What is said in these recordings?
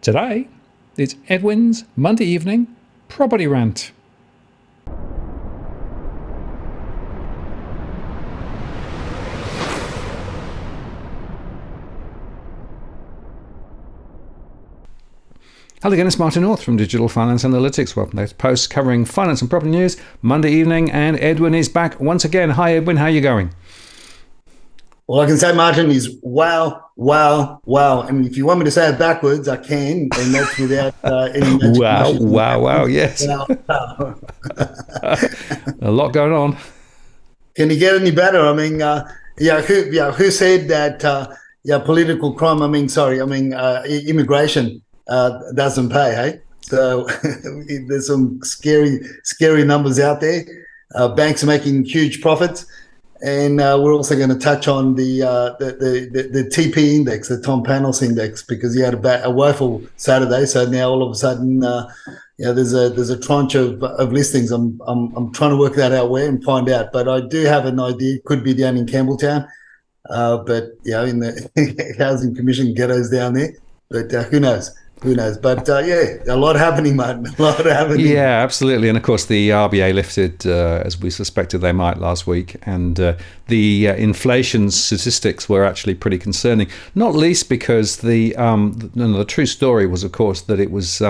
Today, it's Edwin's Monday evening property rant. Hello again, it's Martin North from Digital Finance Analytics. Welcome to post covering finance and property news Monday evening, and Edwin is back once again. Hi Edwin, how are you going? All I can say, Martin, is wow. And if you want me to say it backwards, I can, and that's without any magic. Wow, yes. Wow. A lot going on. Can you get any better? I mean, who said that? Political crime. Immigration doesn't pay. Hey, so there's some scary numbers out there. Banks are making huge profits. And we're also going to touch on the TP index, the Tom Panos index, because he had a woeful Saturday. So now all of a sudden, there's a tranche of listings. I'm trying to work that out where and find out. But I do have an idea. It could be down in Campbelltown, but in the Housing Commission ghettos down there. But who knows? But a lot happening, Martin. A lot happening. Yeah, absolutely. And of course, the RBA lifted, as we suspected they might last week. And the inflation statistics were actually pretty concerning, not least because the true story was, of course, that it was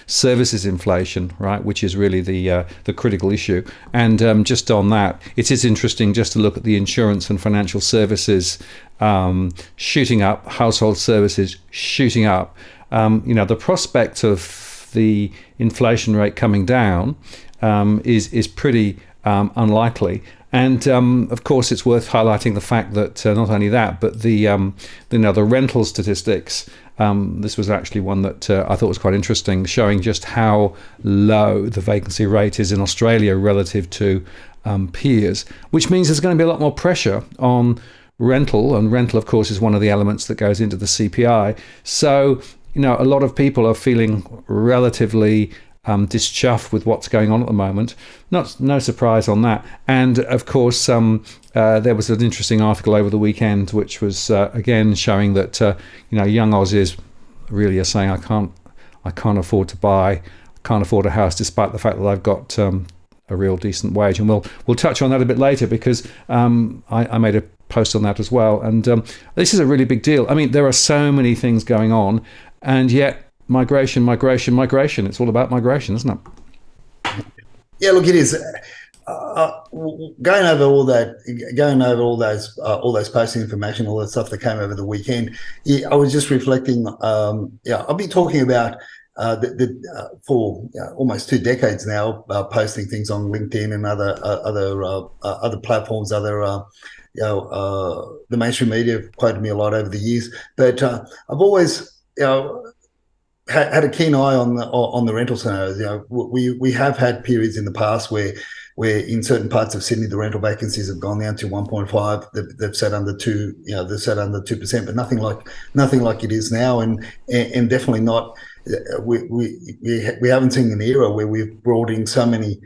services inflation, right, which is really the critical issue. And just on that, it is interesting just to look at the insurance and financial services shooting up, household services shooting up. The prospect of the inflation rate coming down is pretty unlikely. And of course, it's worth highlighting the fact that not only that, but the rental statistics. This was actually one that I thought was quite interesting, showing just how low the vacancy rate is in Australia relative to peers, which means there's going to be a lot more pressure on rental. And rental, of course, is one of the elements that goes into the CPI. So a lot of people are feeling relatively dischuffed with what's going on at the moment. No surprise on that. And of course, there was an interesting article over the weekend, which was again showing that young Aussies really are saying, I can't afford to buy, can't afford a house, despite the fact that I've got a real decent wage. And we'll touch on that a bit later, because I made a post on that as well. And this is a really big deal. I mean, there are so many things going on. And yet, migration. It's all about migration, isn't it? Yeah, look, it is. Going over all those posting information, all that stuff that came over the weekend. I was just reflecting. I've been talking about for almost 2 decades now, posting things on LinkedIn and other platforms, the mainstream media have quoted me a lot over the years. But I've always had a keen eye on the rental scenarios. We have had periods in the past where in certain parts of Sydney the rental vacancies have gone down to 1.5. They've sat under 2. They've sat under 2%, but nothing like it is now, and definitely not. We haven't seen an era where we've brought in so many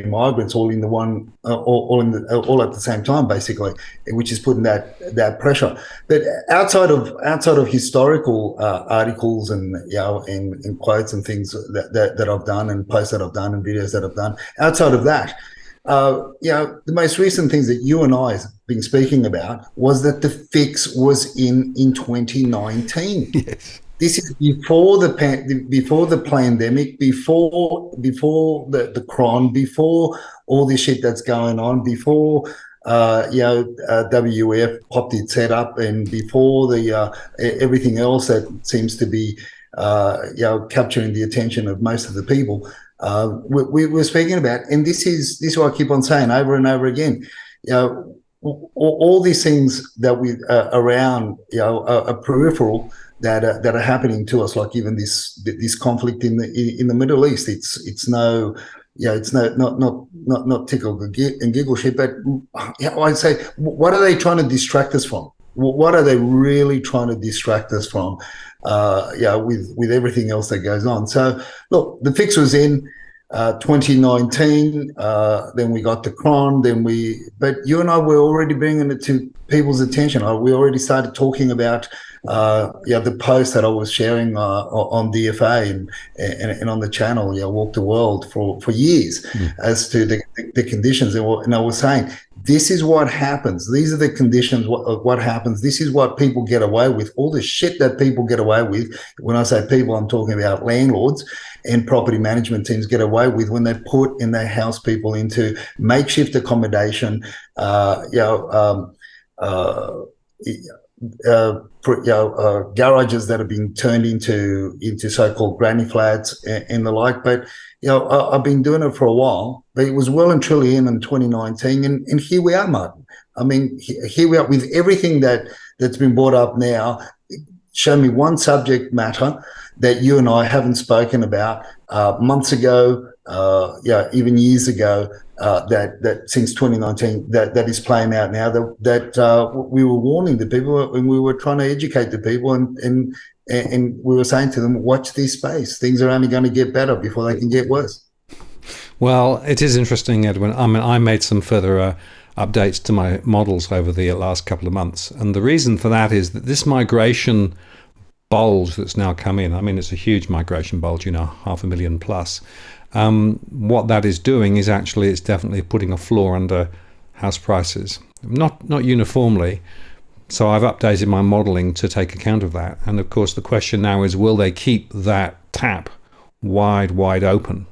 migrants all in the one, all at the same time, basically, which is putting that pressure. But outside of historical articles and and quotes and things that I've done, and posts that I've done, and videos that I've done, outside of that, the most recent things that you and I have been speaking about was that the fix was in 2019. Yes. This is before the pandemic, before the cron, before all this shit that's going on, before WF popped its head up, and before the everything else that seems to be capturing the attention of most of the people. We were speaking about, and this is what I keep on saying over and over again. All these things that we around are peripheral. That are happening to us, like even this conflict in the Middle East. It's not tickle and giggle shit, but I'd say, what are they trying to distract us from? What are they really trying to distract us from? With everything else that goes on. So look, the fix was in 2019. Then we got the cron. But you and I were already bringing it to people's attention. We already started talking about the post that I was sharing on DFA and on the channel, Walk the World for years as to the conditions. And I was saying, this is what happens. These are the conditions, what happens. This is what people get away with. All the shit that people get away with. When I say people, I'm talking about landlords and property management teams get away with when they put and they house people into makeshift accommodation, garages that have been turned into so-called granny flats and the like. But I've been doing it for a while, but it was well and truly in 2019, and here we are, Martin. I mean, here we are with everything that's been brought up now. Show me one subject matter that you and I haven't spoken about months ago, even years ago, that since 2019 that is playing out now, that we were warning the people and we were trying to educate the people and we were saying to them, watch this space. Things are only going to get better before they can get worse. Well, it is interesting, Edwin. I mean, I made some further updates to my models over the last couple of months. And the reason for that is that this migration bulge that's now come in, I mean, it's a huge migration bulge, 500,000 plus. What that is doing is actually it's definitely putting a floor under house prices, not uniformly. So I've updated my modelling to take account of that. And of course, the question now is, will they keep that tap wide open?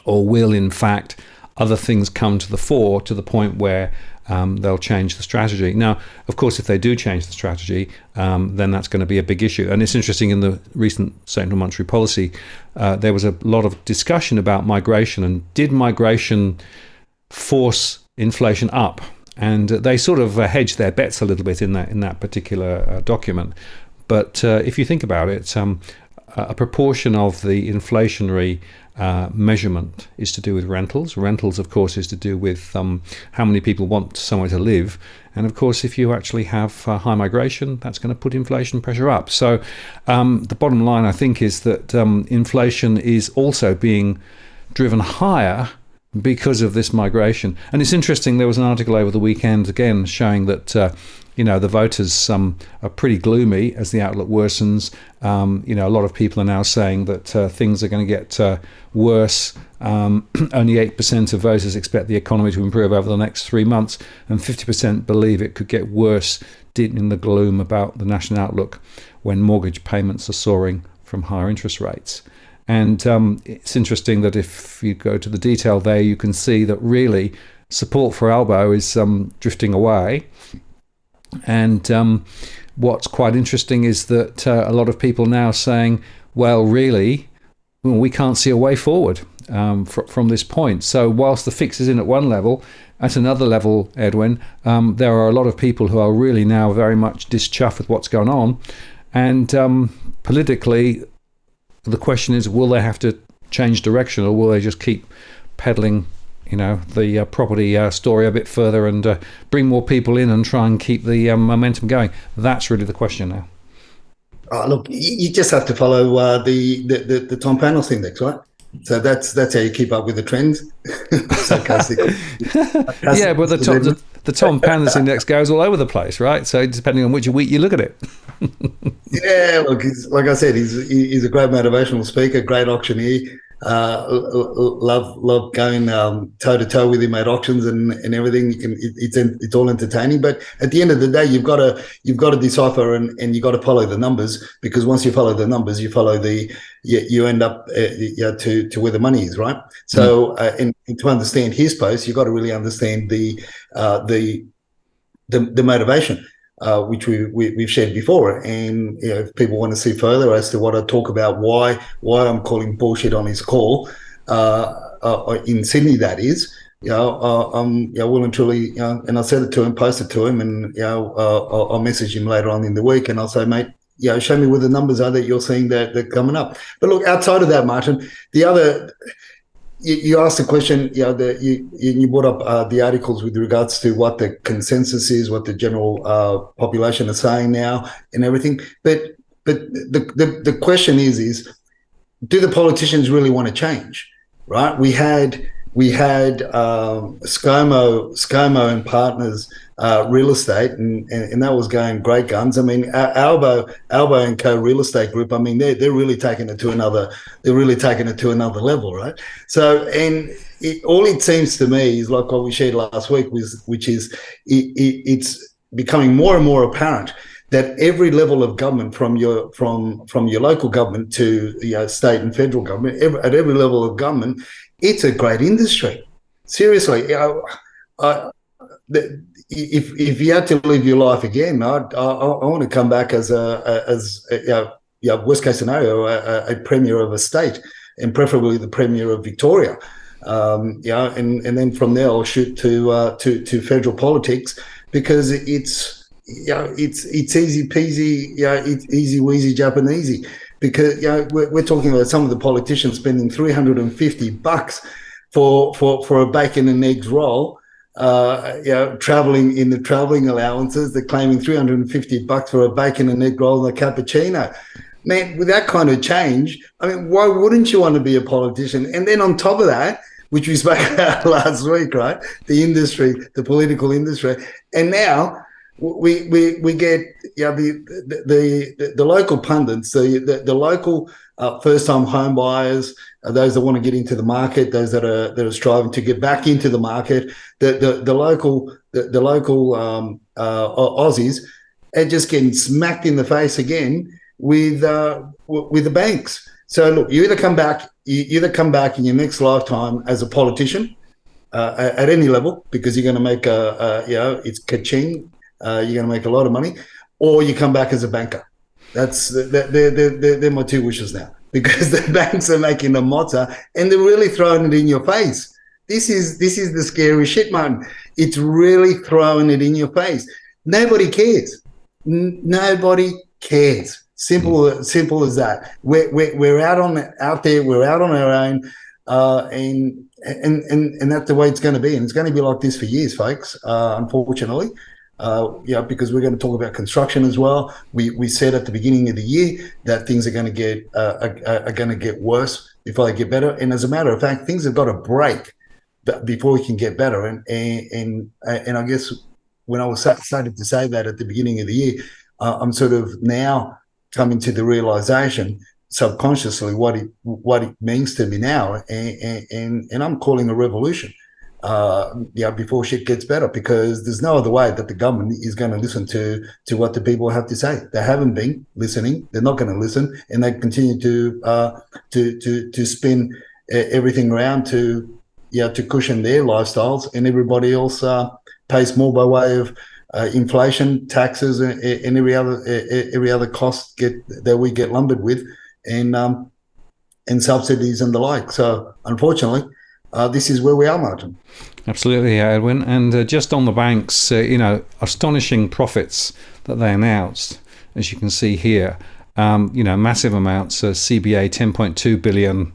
Or will, in fact, other things come to the fore to the point where they'll change the strategy? Now, of course, if they do change the strategy, then that's going to be a big issue. And it's interesting, in the recent Central Monetary Policy, there was a lot of discussion about migration, and did migration force inflation up? And they sort of hedged their bets a little bit in that particular document. But if you think about it, a proportion of the inflationary measurement is to do with rentals. Rentals, of course, is to do with how many people want somewhere to live. And of course, if you actually have high migration, that's going to put inflation pressure up. So the bottom line, I think, is that inflation is also being driven higher because of this migration. And it's interesting, there was an article over the weekend again showing that the voters are pretty gloomy as the outlook worsens. A lot of people are now saying that things are going to get worse. Only 8% of voters expect the economy to improve over the next 3 months, and 50% believe it could get worse, deep in the gloom about the national outlook when mortgage payments are soaring from higher interest rates. And it's interesting that if you go to the detail there, you can see that really support for Albo is drifting away. And what's quite interesting is that a lot of people now saying, well, really, we can't see a way forward from this point. So whilst the fix is in at one level, at another level, Edwin, there are a lot of people who are really now very much dischuffed with what's going on. And politically, the question is, will they have to change direction, or will they just keep peddling the property story a bit further and bring more people in and try and keep the momentum going? That's really the question now. Look, you just have to follow the Tom Panos index, right? So that's how you keep up with the trends. Sarcastic. Yeah, but the Tom Panos index goes all over the place, right? So depending on which week you look at it. Yeah, look, like I said, he's a great motivational speaker, great auctioneer. Love going toe to toe with him at auctions and everything. It's all entertaining, but at the end of the day, you've got to decipher and you've got to follow the numbers, because once you follow the numbers, you follow you end up to where the money is, right? So and to understand his post, you've got to really understand the motivation. Which we've shared before, and if people want to see further as to what I talk about, why I'm calling bullshit on his call in Sydney, that is, I'm well and truly, and I said it to him, posted to him, and I'll message him later on in the week, and I'll say, mate, show me where the numbers are that you're seeing that they're coming up. But look, outside of that, Martin, the other. You asked the question, you brought up the articles with regards to what the consensus is, what the general population is saying now, and everything. But the question is, do the politicians really want to change? Right? We had ScoMo and partners real estate, and that was going great guns. I mean, Albo and Co Real Estate Group. I mean, they're really taking it to another. They're really taking it to another level, right? So, and all it seems to me is like what we shared last week, which is it's becoming more and more apparent that every level of government, from your local government to state and federal government, at every level of government, it's a great industry. Seriously, if you had to live your life again, I want to come back as worst case scenario, a premier of a state, and preferably the premier of Victoria. And then from there I'll shoot to federal politics, because it's easy peasy, it's easy weasy Japanesey, because we're talking about some of the politicians spending $350 for a bacon and eggs roll, traveling in the traveling allowances. They're claiming $350 for a bacon and egg roll and a cappuccino. Man, with that kind of change, I mean, why wouldn't you want to be a politician? And then on top of that, which we spoke about last week, right? The industry, the political industry, and now we get the local pundits, the local first-time home buyers, those that want to get into the market, those that are striving to get back into the market, the local Aussies are just getting smacked in the face again with the banks. So look, you either come back in your next lifetime as a politician at any level, because you're going to make it's ka-ching, you're going to make a lot of money, or you come back as a banker. They're my two wishes now, because the banks are making a mozza and they're really throwing it in your face. This is the scary shit, man. It's really throwing it in your face. Nobody cares. Nobody cares. Simple as that. We're out there. We're out on our own, and that's the way it's going to be. And it's going to be like this for years, folks. Unfortunately, because we're going to talk about construction as well. We said at the beginning of the year that things are going to get worse before they get better. And as a matter of fact, things have got to break before we can get better. And I guess when I was started to say that at the beginning of the year, I'm sort of now coming to the realization subconsciously what it means to me now, and I'm calling a revolution. Before shit gets better, because there's no other way that the government is going to listen to what the people have to say. They haven't been listening. They're not going to listen, and they continue to spin everything around to cushion their lifestyles, and everybody else pays more by way of inflation, taxes, and every other cost that we get lumbered with, and subsidies and the like. So unfortunately, this is where we are, Martin. Absolutely, Edwin. And just on the banks, astonishing profits that they announced, as you can see here. Massive amounts. CBA 10.2 billion,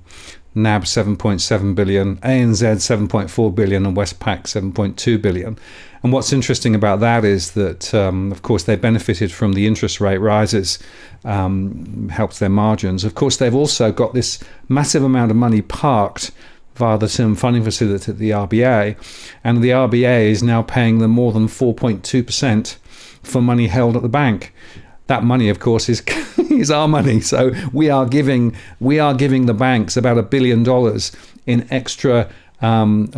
NAB 7.7 billion, ANZ 7.4 billion, and Westpac 7.2 billion. And what's interesting about that is that, of course, they benefited from the interest rate rises, helps their margins. Of course, they've also got this massive amount of money parked via the term funding facility at the RBA, and the RBA is now paying them more than 4.2% for money held at the bank. That money, of course, is our money. So we are giving the banks about $1 billion in extra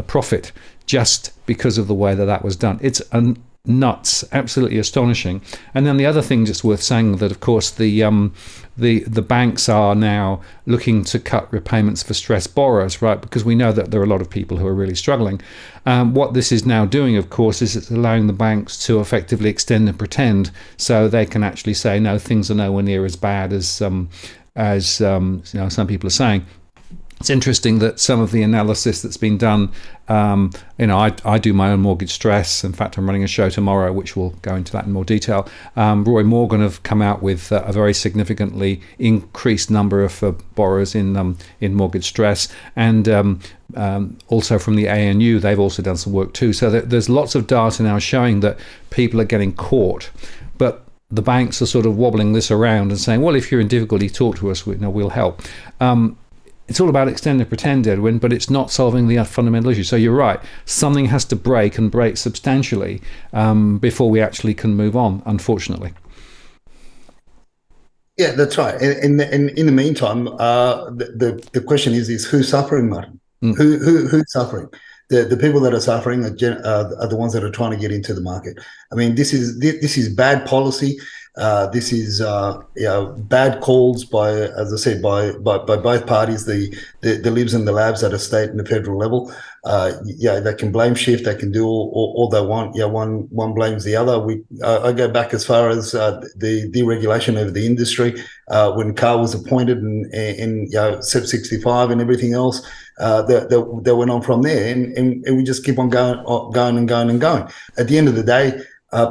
profit just because of the way that was done. It's nuts, absolutely astonishing. And then the other thing just worth saying that, of course, the banks are now looking to cut repayments for stressed borrowers, right? Because we know that there are a lot of people who are really struggling. What this is now doing, of course, is it's allowing the banks to effectively extend and pretend, so they can actually say, no, things are nowhere near as bad as some people are saying. It's interesting that some of the analysis that's been done, I do my own mortgage stress. In fact, I'm running a show tomorrow, which will go into that in more detail. Roy Morgan have come out with a very significantly increased number of borrowers in mortgage stress. And also from the ANU, they've also done some work too. So there's lots of data now showing that people are getting caught. But the banks are sort of wobbling this around and saying, well, if you're in difficulty, talk to us, we'll help. it's all about extend and pretend, Edwin, but it's not solving the fundamental issue. So you're right. Something has to break, and break substantially, before we actually can move on, unfortunately. Yeah, that's right. And in the meantime, the question is who's suffering, Martin? Who's suffering? The people that are suffering are the ones that are trying to get into the market. I mean, this is bad policy. This is bad calls by, as I said, by both parties, the libs and the labs at a state and the federal level. They can blame shift. They can do all they want. One blames the other. I go back as far as the deregulation of the industry when Carr was appointed, and SEP 65 and everything else that went on from there, and we just keep on going. At the end of the day,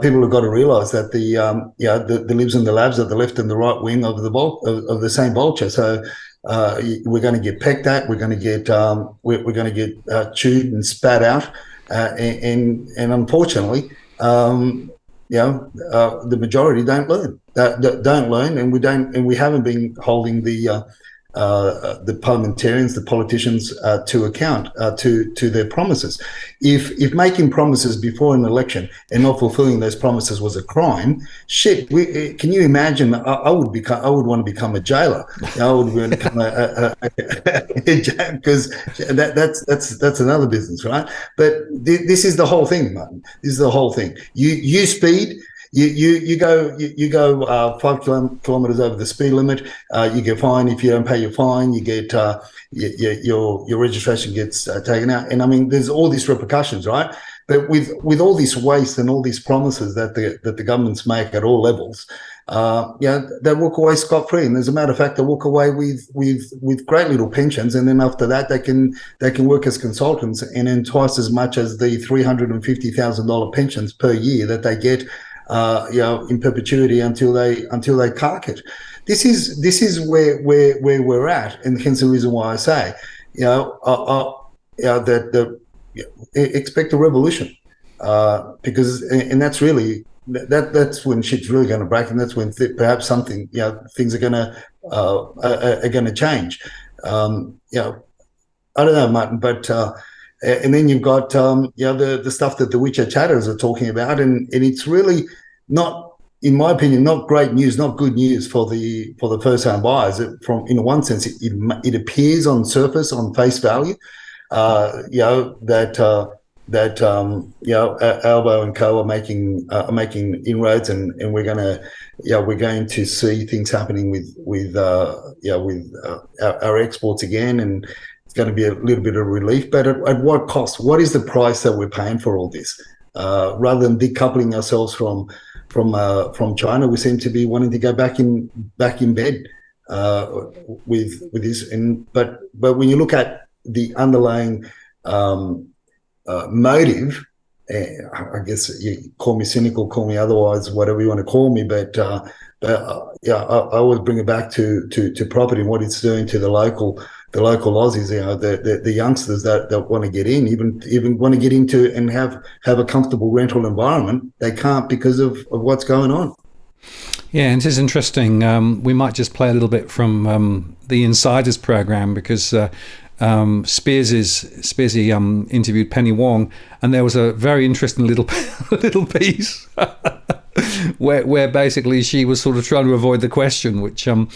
people have got to realise that the libs and the labs are the left and the right wing of the same vulture. So we're going to get pecked at. We're going to get chewed and spat out, and unfortunately, the majority don't learn. Don't learn, and we haven't been holding the parliamentarians, the politicians, to account to their promises. If making promises before an election and not fulfilling those promises was a crime, can you imagine? I would want to become a jailer. I would want to become because that's another business, right? But this is the whole thing, Martin. This is the whole thing. You speed. You go 5 kilometers over the speed limit. You get fined. If you don't pay your fine, you get your registration gets taken out. And I mean, there's all these repercussions, right? But with all this waste and all these promises that the governments make at all levels, they walk away scot-free. And as a matter of fact, they walk away with great little pensions. And then after that, they can work as consultants and earn twice as much as the $350,000 pensions per year that they get. In perpetuity until they cark it. This is where we're at, and hence the reason why I say, expect a revolution, because that's really that's when shit's really going to break, and that's when perhaps things are going to change. I don't know, Martin, but. And then you've got the stuff that the WeChat chatters are talking about, and it's really not, in my opinion, not great news, not good news for the first home buyers. In one sense, it appears on surface, on face value, that Albo and Co are making inroads, and we're going to see things happening with our exports again, and it's going to be a little bit of relief, but at what cost? What is the price that we're paying for all this? Rather than decoupling ourselves from China, we seem to be wanting to go back in bed with this. But when you look at the underlying motive, I guess you call me cynical, call me otherwise, whatever you want to call me, but I always bring it back to property and what it's doing to the local Aussies, the youngsters that want to get in, even want to get into and have a comfortable rental environment. They can't because of what's going on. Yeah, and it is interesting. We might just play a little bit from the Insiders program, because Spearsy interviewed Penny Wong, and there was a very interesting little piece where basically she was sort of trying to avoid the question, which to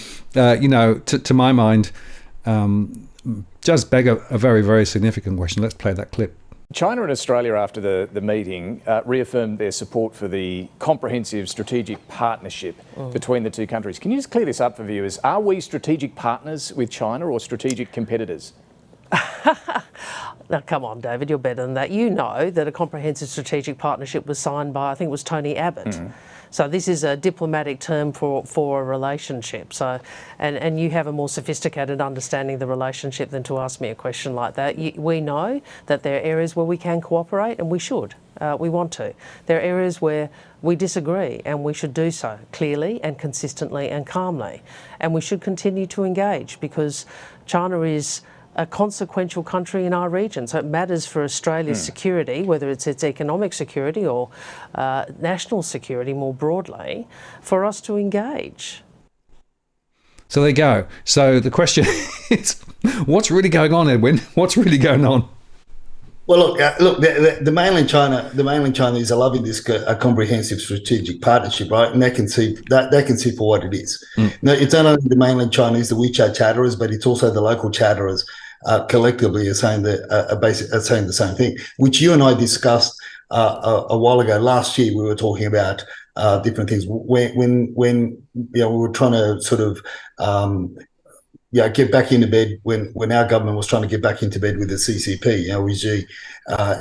my mind does beg a very, very significant question. Let's play that clip. China and Australia, after the meeting, reaffirmed their support for the comprehensive strategic partnership between the two countries. Can you just clear this up for viewers? Are we strategic partners with China or strategic competitors? Now, come on, David, you're better than that. You know that a comprehensive strategic partnership was signed by, I think it was Tony Abbott. So this is a diplomatic term for a relationship. So, and you have a more sophisticated understanding of the relationship than to ask me a question like that. We know that there are areas where we can cooperate, and we should. We want to. There are areas where we disagree, and we should do so clearly and consistently and calmly. And we should continue to engage, because China is a consequential country in our region. So it matters for Australia's security, whether it's its economic security or national security more broadly, for us to engage. So there you go. So the question What's really going on, Edwin? What's really going on? Well, look. The mainland China is loving this a comprehensive strategic partnership, right? And they can see for what it is. Now, it's not only the mainland Chinese, the WeChat chatterers, but it's also the local chatterers collectively are saying the same thing, which you and I discussed a while ago. Last year, we were talking about different things when we were trying to sort of. Get back into bed when our government was trying to get back into bed with the CCP,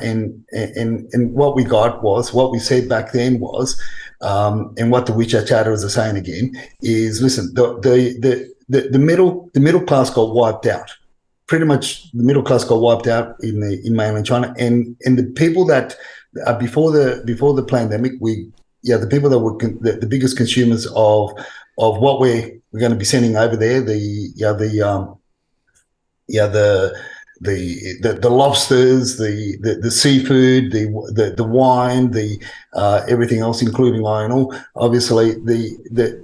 and what we got was what we said back then was, and what the WeChat chatterers are saying again is, listen, the middle class got wiped out. Pretty much, the middle class got wiped out in mainland China, and the people that before the pandemic, the people that were the biggest consumers of what we're going to be sending over there, the lobsters, the seafood, the wine, the everything else, including iron ore. Obviously, the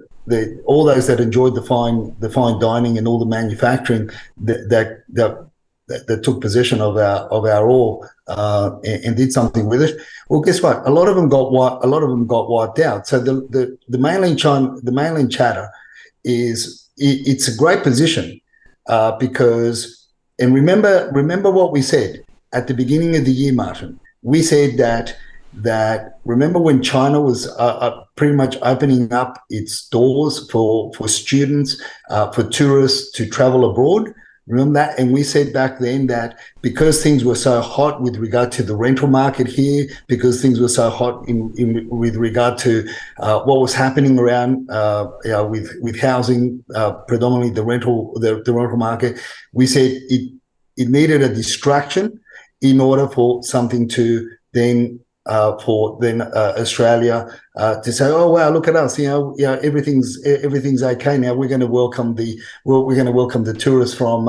all those that enjoyed the fine dining and all the manufacturing that took possession of our ore and did something with it. Well, guess what? A lot of them got wiped out. So the mainland chatter it's a great position because, and remember what we said at the beginning of the year, Martin. We said that remember when China was pretty much opening up its doors for students, for tourists to travel abroad. Remember that? And we said back then that because things were so hot with regard to the rental market here, because things were so hot with regard to what was happening around with housing, predominantly the rental market, we said it needed a distraction in order for something to then Australia to say, oh wow, look at us, everything's okay now. We're going to welcome the tourists from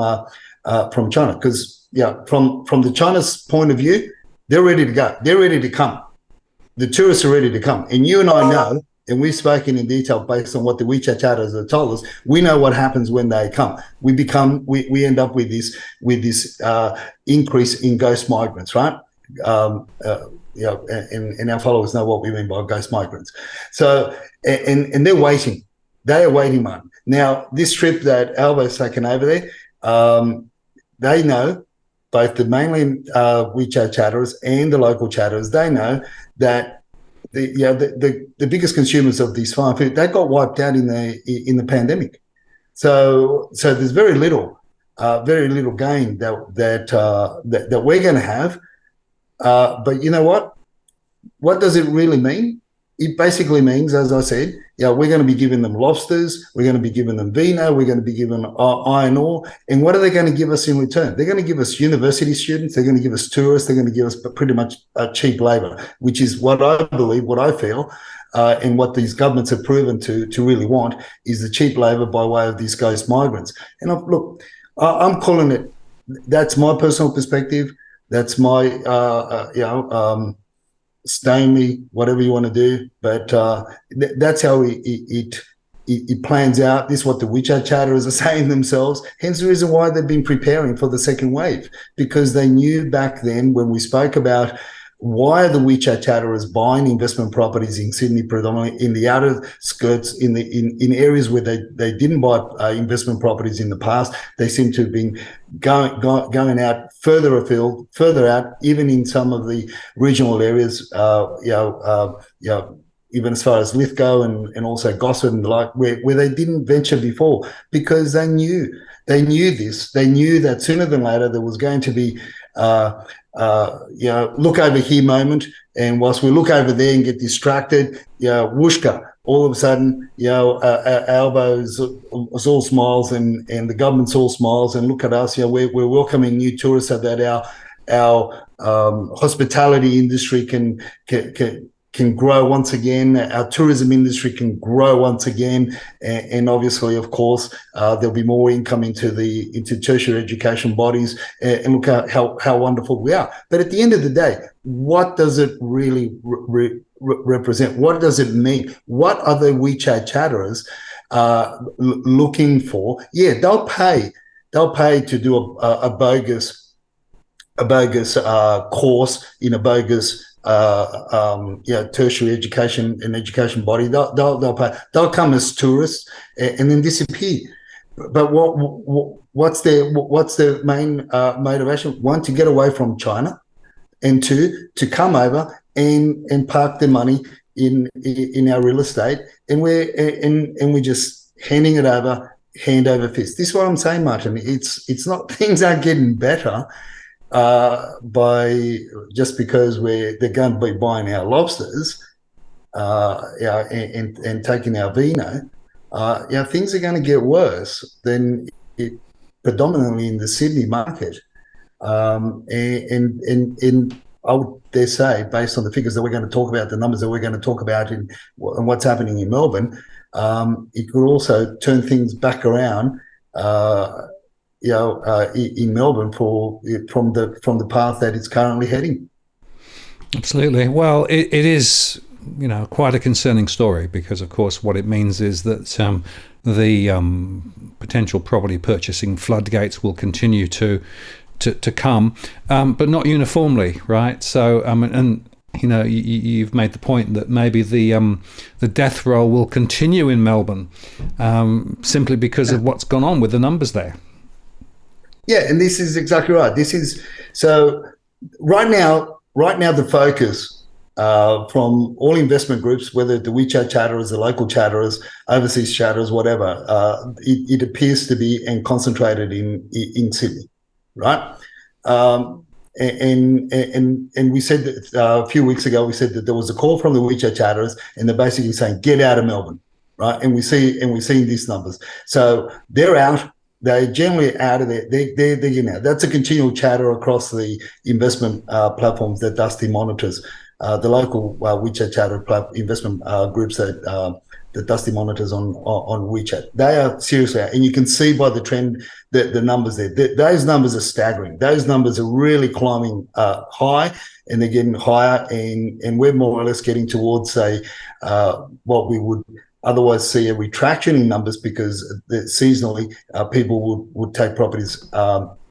China, because from the China's point of view, they're ready to go. They're ready to come. The tourists are ready to come, and you and I know, and we've spoken in detail based on what the WeChat chatters have told us. We know what happens when they come. We end up with this increase in ghost migrants, right? And our followers know what we mean by ghost migrants. So, and they're waiting. They are waiting, man. Now, this trip that Albo's taken over there, they know, both the mainland WeChat chatterers and the local chatterers, they know that the biggest consumers of these fine food, they got wiped out in the pandemic. So there's very little gain that we're going to have. But you know what? What does it really mean? It basically means, as I said, we're going to be giving them lobsters, we're going to be giving them vino, we're going to be giving iron ore. And what are they going to give us in return? They're going to give us university students, they're going to give us tourists, they're going to give us pretty much cheap labour, which is what I believe, what I feel, and what these governments have proven to really want is the cheap labour by way of these ghost migrants. And I'm calling it, that's my personal perspective. That's my, stain me, whatever you want to do. But that's how it plans out. This is what the WeChat chatterers are saying themselves. Hence the reason why they've been preparing for the second wave, because they knew back then when we spoke about why are the WeChat chatterers buying investment properties in Sydney, predominantly in the outer skirts, in areas where they didn't buy investment properties in the past. They seem to have been going out further afield, further out, even in some of the regional areas, even as far as Lithgow and also Gosford and the like, where they didn't venture before, because they knew this. They knew that sooner than later there was going to be look over here moment, and whilst we look over there and get distracted, whooshka, all of a sudden, our elbows is all smiles and the government's all smiles, and look at us, we're welcoming new tourists so that our hospitality industry can grow once again, our tourism industry can grow once again, and obviously, of course, there'll be more income into tertiary education bodies, and look how wonderful we are. But at the end of the day, what does it really represent? What does it mean? What are the WeChat chatterers looking for? Yeah, they'll pay they'll pay to do a bogus course in a bogus tertiary education and education body. They'll pay. They'll come as tourists and then disappear. But what's their main motivation? One, to get away from China, and two, to come over and park their money in our real estate, and we're just handing it over, hand over fist. This is what I'm saying, Martin. It's not, things aren't getting better by just because they're going to be buying our lobsters, and taking our vino. Things are going to get worse than predominantly in the Sydney market. And I would dare say, based on the figures that we're going to talk about, the numbers that we're going to talk about and what's happening in Melbourne, it could also turn things back around, in Melbourne from the path that it's currently heading. Absolutely. Well, it is, quite a concerning story, because, of course, what it means is that the potential property purchasing floodgates will continue to come, but not uniformly, right? So, you've made the point that maybe the death roll will continue in Melbourne, simply because of what's gone on with the numbers there. Yeah, and this is exactly right. So right now the focus from all investment groups, whether the WeChat chatterers, the local chatterers, overseas chatterers, whatever, it appears to be and concentrated in Sydney, right? And we said that a few weeks ago, we said that there was a call from the WeChat chatterers, and they're basically saying, get out of Melbourne, right? And we're seeing these numbers. So they're out. They're generally out of there. They're getting out. That's a continual chatter across the investment platforms that Dusty monitors. The local WeChat chatter investment groups that Dusty monitors on WeChat. They are seriously out. And you can see by the trend the numbers there. Those numbers are staggering. Those numbers are really climbing high, and they're getting higher. And we're more or less getting towards, say, what we would otherwise see a retraction in numbers, because seasonally people would take properties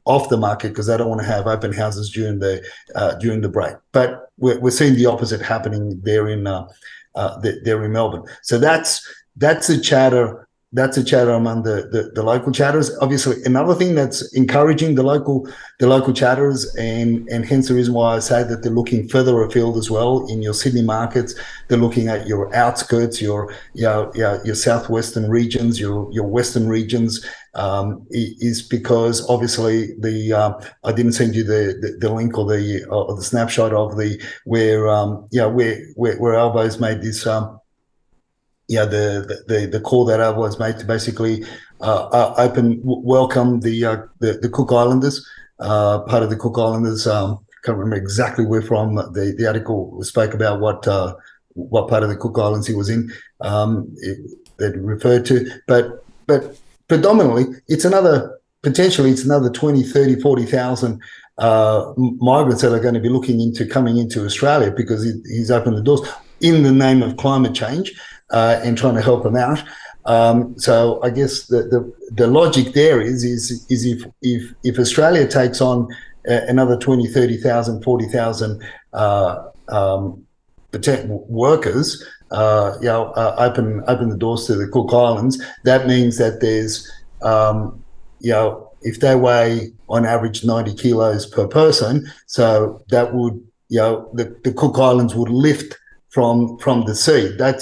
off the market because they don't want to have open houses during the break. But we're seeing the opposite happening there in Melbourne. So that's a chatter. That's a chatter among the local chatters. Obviously, another thing that's encouraging the local chatters, and hence the reason why I say that they're looking further afield as well in your Sydney markets. They're looking at your outskirts, your southwestern regions, your western regions, is because obviously I didn't send you the link or the snapshot of where Albo's made this. The call that was made to basically welcome the Cook Islanders, part of the Cook Islanders. Can't remember exactly where from. The article spoke about what part of the Cook Islands he was in. That referred to, but predominantly it's another 20, 30, 40,000 migrants that are going to be looking into coming into Australia, because he's opened the doors in the name of climate change. And trying to help them out. So I guess the logic there is if Australia takes on another 20, 30,000, 40,000 workers, open the doors to the Cook Islands, that means that there's, if they weigh on average 90 kilos per person, so that would, the Cook Islands would lift from the sea. That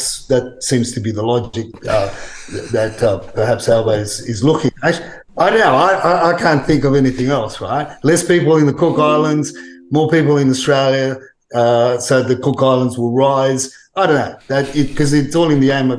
seems to be the logic that perhaps Albo is looking at. I don't know. I can't think of anything else, right? Less people in the Cook Islands, more people in Australia, so the Cook Islands will rise. I don't know, because it's all in the name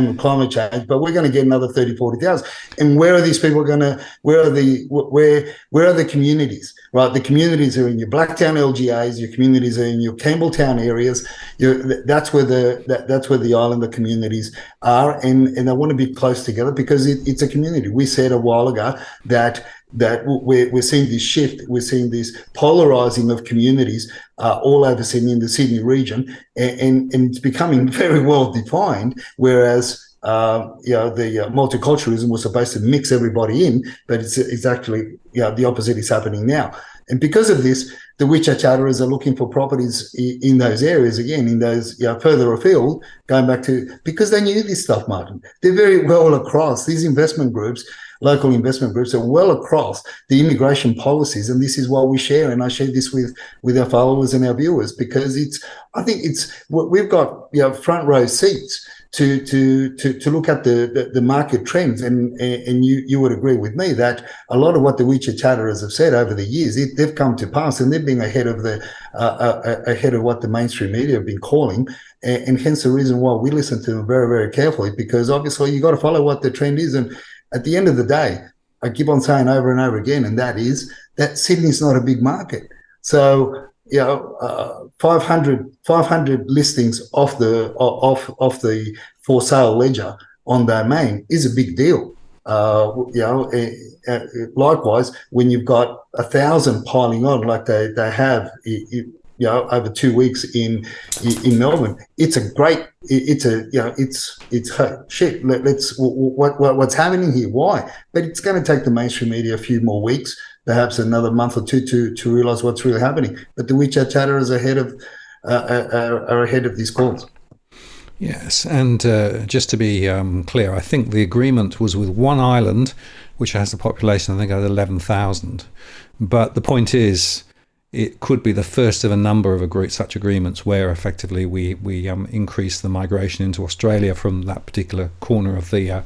of climate change, but we're going to get another 30, 40,000. And where are these people going to, where are the communities, right? The communities are in your Blacktown LGAs, your communities are in your Campbelltown areas. That's where the Islander communities are, and they want to be close together because it's a community. We said a while ago that we're seeing this shift, we're seeing this polarizing of communities all over Sydney, in the Sydney region, and it's becoming very well defined, whereas the multiculturalism was supposed to mix everybody in, but it's actually the opposite is happening now. And because of this, the WeChat chatterers are looking for properties in those areas, again, in those further afield, going back to, because they knew this stuff, Martin. They're very well across. These investment groups, local investment groups, are well across the immigration policies. And this is why we share, and I share this with our followers and our viewers, because we've got front row seats to look at the market trends, and you would agree with me that a lot of what the WeChat chatterers have said over the years, they've come to pass, and they've been ahead of what the mainstream media have been calling, and hence the reason why we listen to them very, very carefully, because obviously you got to follow what the trend is. And at the end of the day, I keep on saying over and over again, and that is that Sydney's not a big market. So 500 listings off the for sale ledger on domain is a big deal. Likewise, when you've got 1,000 piling on like they have, over 2 weeks in Melbourne, it's a great. It's shit. What's happening here? Why? But it's going to take the mainstream media a few more weeks, perhaps another month or two, to realise what's really happening. But the WeChat chatterers are ahead of these calls. Yes, and just to be clear, I think the agreement was with one island, which has a population, I think, of 11,000. But the point is, it could be the first of a number of such agreements where effectively we increase the migration into Australia from that particular corner of the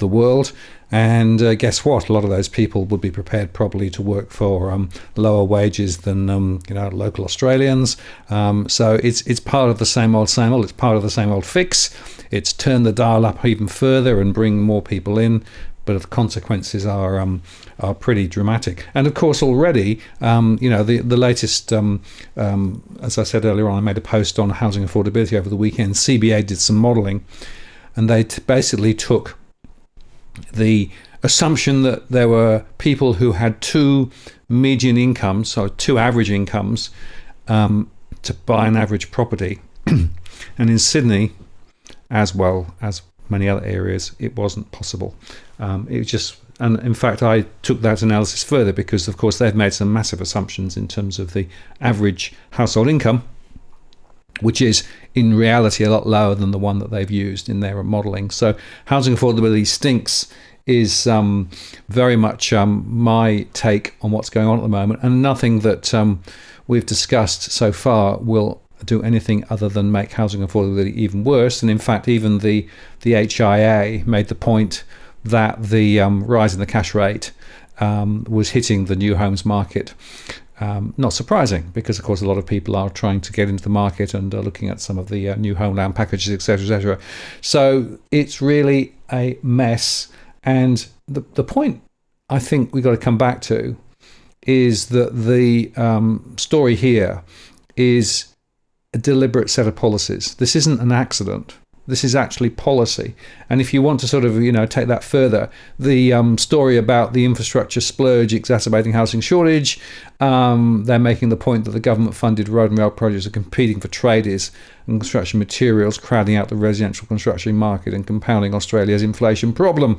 world. And guess what? A lot of those people would be prepared probably to work for lower wages than local Australians. So it's part of the same old. It's part of the same old fix. It's turned the dial up even further and bring more people in, but the consequences are pretty dramatic. And of course, already, the latest, as I said earlier on, I made a post on housing affordability over the weekend. CBA did some modelling, and they basically took the assumption that there were people who had two median incomes, so two average incomes, to buy an average property. And in Sydney, as well as many other areas, it wasn't possible. It was just, and in fact, I took that analysis further because, of course, they've made some massive assumptions in terms of the average household income, which is in reality a lot lower than the one that they've used in their modelling. So housing affordability stinks is very much my take on what's going on at the moment, and nothing that we've discussed so far will do anything other than make housing affordability even worse. And in fact, even the HIA made the point that the rise in the cash rate was hitting the new homes market. Not surprising, because of course a lot of people are trying to get into the market and are looking at some of the new homeland packages, etc., etc. So it's really a mess. And the point I think we've got to come back to is that the story here is a deliberate set of policies. This isn't an accident. This is actually policy. And if you want to sort of, take that further, the story about the infrastructure splurge exacerbating housing shortage, they're making the point that the government-funded road and rail projects are competing for tradies and construction materials, crowding out the residential construction market and compounding Australia's inflation problem,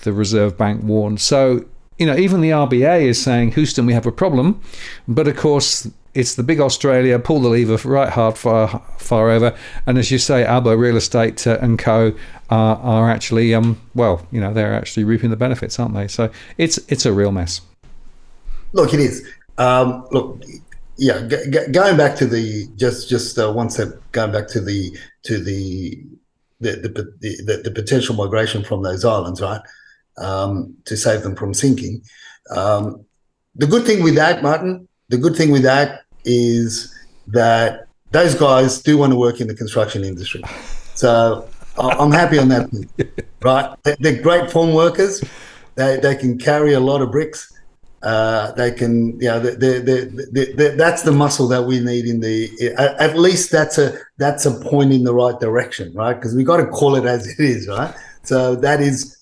the Reserve Bank warned. So, even the RBA is saying, Houston, we have a problem. But of course, it's the big Australia, pull the lever right hard, far over. And as you say, Albo Real Estate and Co. are actually, they're actually reaping the benefits, aren't they? So it's a real mess. Look, it is. Going back to the just one step, going back to the potential migration from those islands, right? To save them from sinking. The good thing with that, Martin, is that those guys do want to work in the construction industry. So I'm happy on that thing, right? They're great form workers. They can carry a lot of bricks. They can, that's the muscle that we need at least that's a point in the right direction, right? Because we got to call it as it is, right? So that is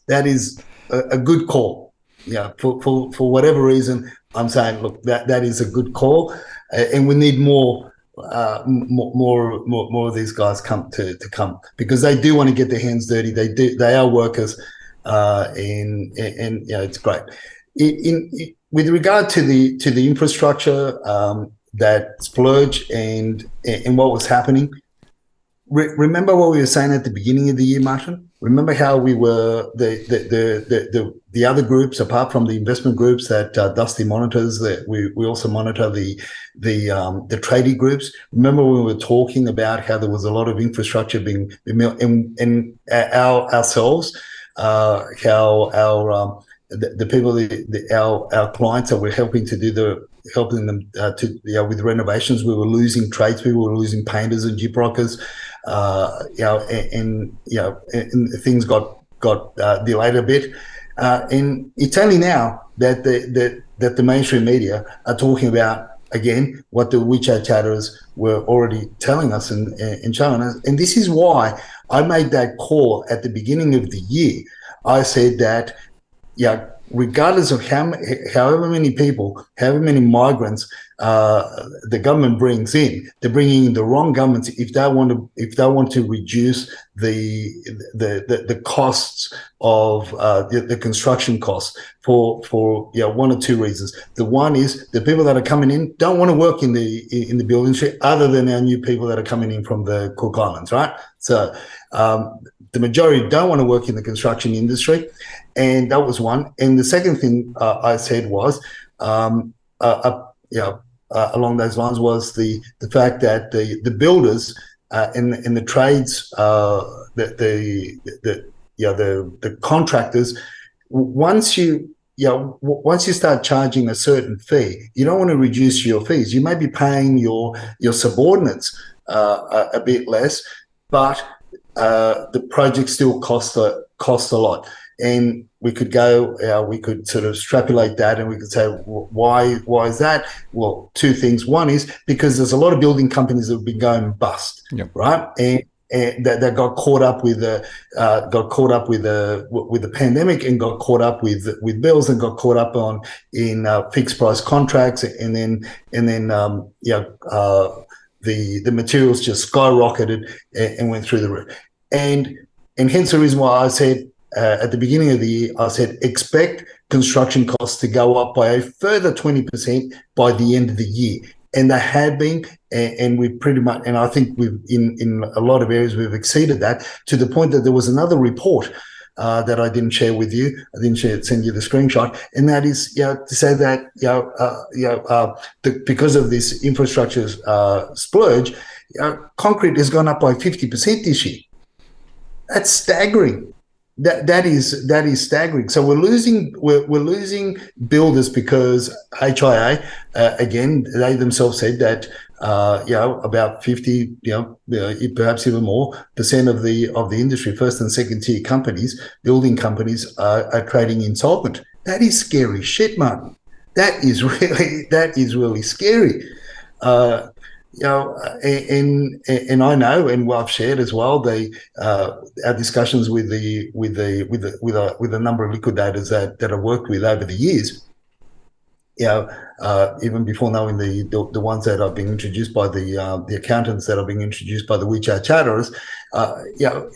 a good call. Yeah, for whatever reason, I'm saying, look, that is a good call, and we need more more of these guys come to come, because they do want to get their hands dirty. They are workers, and it's great. With regard to the infrastructure, that splurge and what was happening. Remember what we were saying at the beginning of the year, Martin? Remember how we were the other groups, apart from the investment groups that Dusty monitors, that we also monitor the tradie groups. Remember we were talking about how there was a lot of infrastructure being built, and ourselves, how our the people, our clients that we're helping them with renovations, we were losing tradespeople, we were losing painters and gyprockers. And things got delayed a bit, and it's only now that the mainstream media are talking about again what the WeChat chatters were already telling us and showing us. And this is why I made that call at the beginning of the year. I said that, regardless of however many people, however many migrants the government brings in, they're bringing in the wrong governments if they want to reduce the costs of the construction costs for one or two reasons. The one is the people that are coming in don't want to work in the building industry, other than our new people that are coming in from the Cook Islands, right? So the majority don't want to work in the construction industry, and that was one. And the second thing I said was, along those lines, was the fact that the builders and the trades, the contractors, once you start charging a certain fee, you don't want to reduce your fees. You may be paying your subordinates a bit less, but the project still costs a lot. And we could sort of extrapolate that, and we could say, why is that? Well, two things. One is because there's a lot of building companies that have been going bust, right? And that got caught up with the pandemic, and got caught up with bills, and got caught up in fixed price contracts, and then the materials just skyrocketed and went through the roof. And hence the reason why I said, at the beginning of the year, I said, expect construction costs to go up by a further 20% by the end of the year. And they have been, and we pretty much, and I think we've, in a lot of areas, we've exceeded that, to the point that there was another report that I didn't share with you. I didn't send you the screenshot. And that is, to say that, because of this infrastructure splurge, concrete has gone up by 50% this year. That's staggering. That is staggering. So we're losing builders because HIA, again, they themselves said that about 50, perhaps even more % of the industry, first and second tier companies, building companies, are trading insolvent. That is scary shit, Martin. That is really scary. And I know, and I've shared as well, our discussions with a number of liquidators that I've worked with over the years. Even before knowing the ones that have been introduced by the accountants that are being introduced by the WeChat chatterers,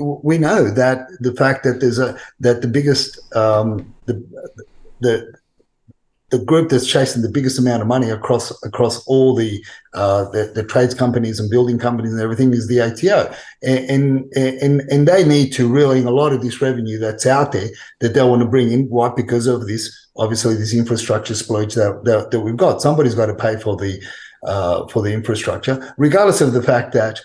we know that the fact that the biggest the group that's chasing the biggest amount of money across all the trades companies and building companies and everything is the ATO, and they need to reel in a lot of this revenue that's out there that they want to bring in. Why? Because of this, obviously, this infrastructure splurge that we've got. Somebody's got to pay for the infrastructure, regardless of the fact that